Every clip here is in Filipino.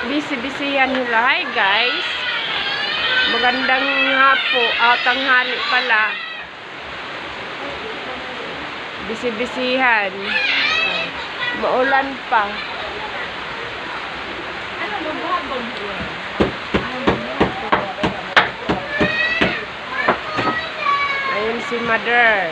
Busy-busyhan nila. Hi guys. Magandang hapo. Tanghali pala. Busy-busyhan. Maulan pa. Ayun si Mother.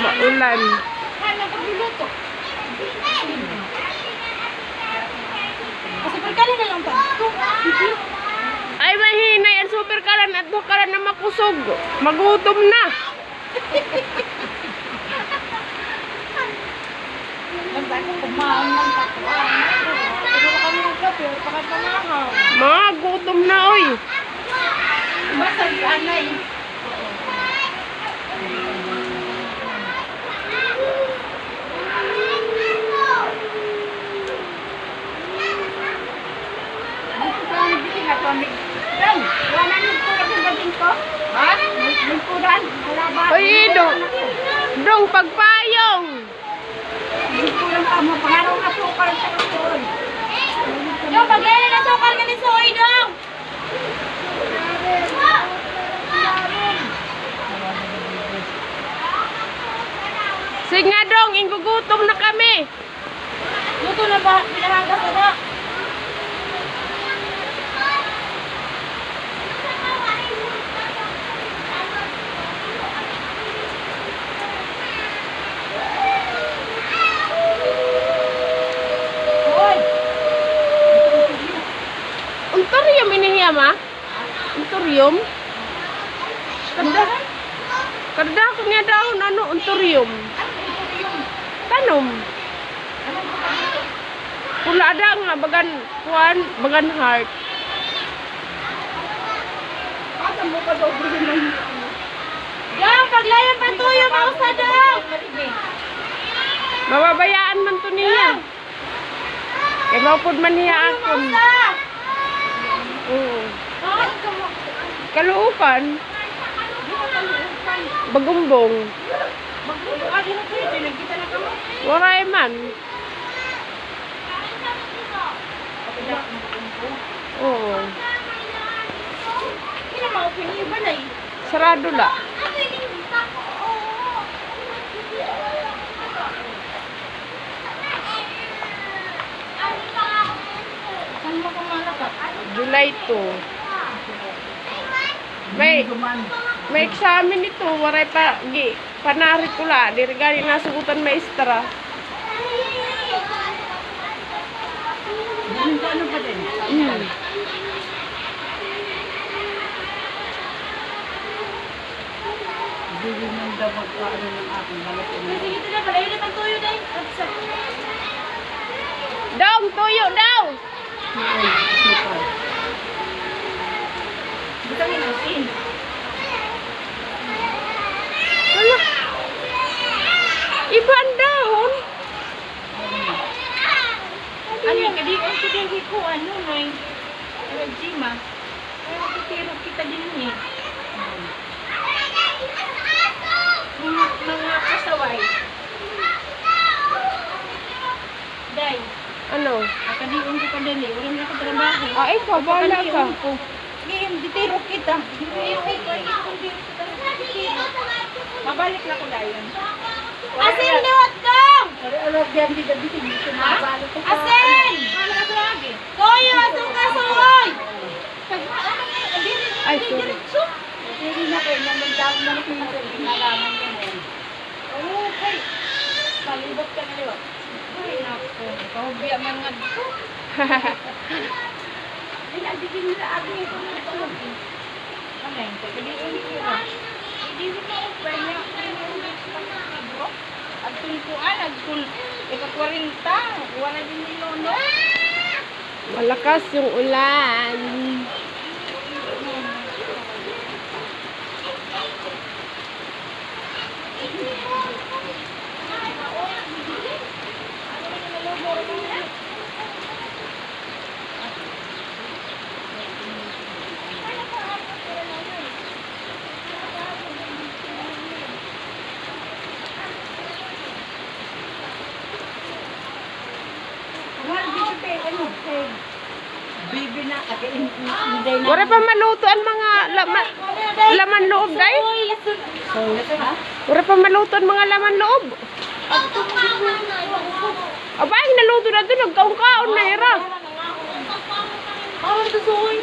Maulan. Ay mahina yan super kalan at kalan na makusog. Magutom na. Magutom na oy. Basag anay. Uy, dong pagpayong. Dong, paglala na sukal ka ni Soy, dong. Sige nga dong, inggugutom na kami. Luto na ba? Pinahagas na na. Untorium ini ma? Untorium? Kada ako niya daon ano untorium. Tanom. Pula ada nga bagan kuan, bagan heart. Dong, paglayan pa tuyo, mausa, dong. Mababayaan man to niya. Kaya maupod man niya akon. Oo. Kaluukan. Bagumbong. Waray man. Oo. Sarado la. July 2. May examen ito, waray pa panari ko la, dirigani nasugutan maestra. Ano pa din? Hindi nang dapat paano ng aking malaki. Sige, na pala yun ang tuyo dahil. Dong, tuyo daw! Butang inasin. Ano? Iba ang dahon. Ano yung kadiwan ko din ko ano noy. Ano Jima? Pero kitiro kita din ni. Mga kasaway. Day. Ano? Kadiwan ko pa din eh. Wala na ako trabaho. Ay, kabala ka. Ngayon, ditiro kita. Mabalik na ko dayon. Asin liwat dong! Ano yan di dabitin dito na balo ko. Asin! Toyo, asong kasoy! Ay, sorry. Hindi na kayo nang magdawag na pinito. Pinalaman ko na yan. Okay. Palibot ka na liwat. Ay, naku. Kahubya man nga dito. Ay, nagdigin nila agni ito ng tulog. Ano yun? Pagkaliin ko na. Hindi mo na upay niya. At tulkuan, ika-40. Wala din nilono. Malakas yung ulan. na. Hindi na. Wala pa maluto ang mga laman loob, day. Ha? Wala pa maluto ang mga laman loob. Aba, naluto na doon. Nagkaon-kaon na, hira. Parang susoy.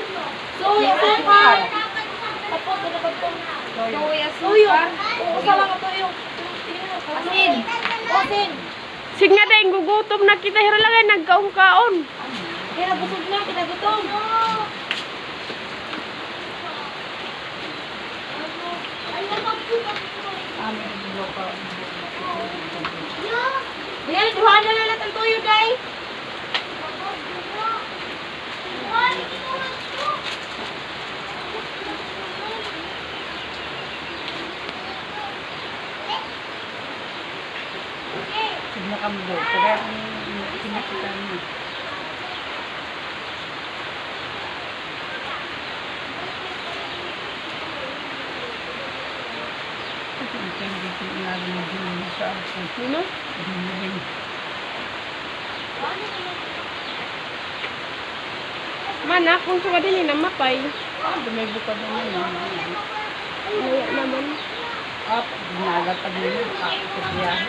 Soy, asukar. Tapos, ano ba ito? Soy, asukar. Kasama ka to yung asin. Asin. Sige nga, day. Gugutom na kita. Hira lang ay nagkaon-kaon. Kaya busog na, kinagutom. Ayan, duhaan na lang ang tuyo, day. Sige ka mo. Kaya kinakita mo. Ano? Mana, kung suka din namapay. May bukod naman. Maya naman. Up, ginagat pa din yun. Pagbiyahe.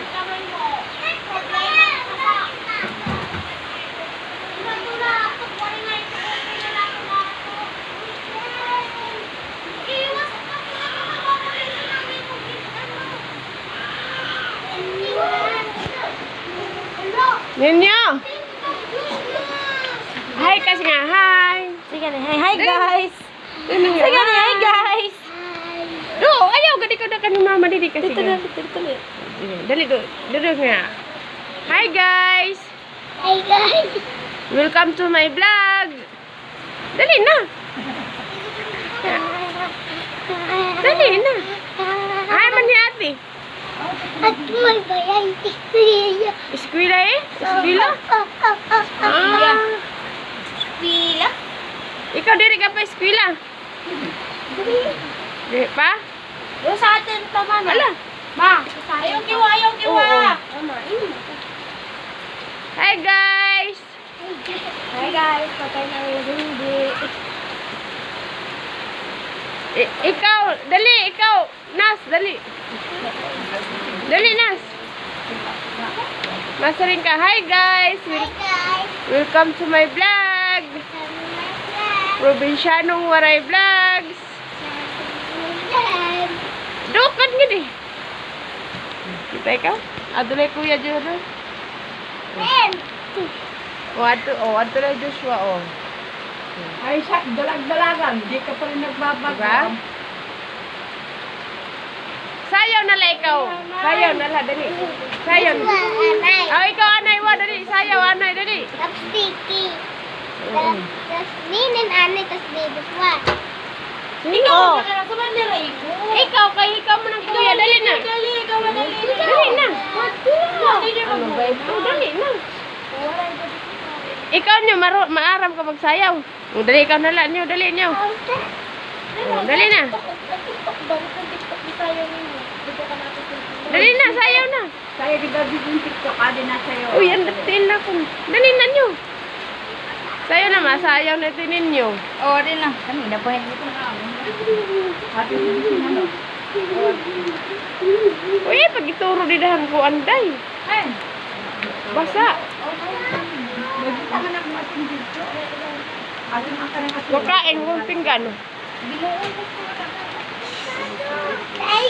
Ninyo! Hi kasi nga, hi! Sige na, hi guys. Ano nga? Sige na, hi guys. Do, ayaw, gadi ko na ka ni mama didi kasi Dito nga. na, dito na. Dali, do nga. Hi guys! Hi guys. Welcome to my vlog! Dali na! Dali na! Hi man ni ate! At may bayan, iskuya. Eskwela eh? Eskwela? Ah, Pila? ikaw diri ka pa eskwela? Diri pa? Yung sa atin pa, mama. Ala! Ma, ayaw kiwa, ayaw kiwa. Oo. Hi guys! Hi guys, patay na yung hindi. Ikaw, dali, ikaw! Nas, dali! Dali, Nas! Masarin ka. Hi guys! guys. Welcome to my vlog! Probinsyanong Waray Vlogs! Dukat nga di! Kita ikaw? Adulay Kuya Joro? Ato na Joshua, oh. Ay, siya, dalag-dalagan. Di ka pa rin nagbabago. Diba? Sayaw na la ikaw. Sayaw na la, dali. Sayaw. Oh, ikaw anay wa, dali. Sayaw anay, dali. Tapos sticky. Oo. Tapos ninin anay, tapos baby one. Ikaw, Oh. suman nila iko. Ikaw, kay ikaw mo ng kuya, dali na. Dali, ikaw madali. Dali na. Dali na. Ano ba ito? Dali na. Ikaw nyo, maaram ka magsayaw. Oh, dali ikaw na la nyo, dali nyo. Oh, dali na. Dali na, sayaw na. Kaya kita bigong TikTok ka din na sa'yo. Uy, ang datil na kung. Dali na nyo. Sayaw na, masayaw na ito ninyo. Oo, din na. Kanina pa hindi ko na. Ate, hindi na. Uy, pag ituro dinahan ko, anday. Ay. Basa. Nagtaka na kung ating dito. Ating ang kanang ating. Wakain kong pinggan. Binuon ko. Ay,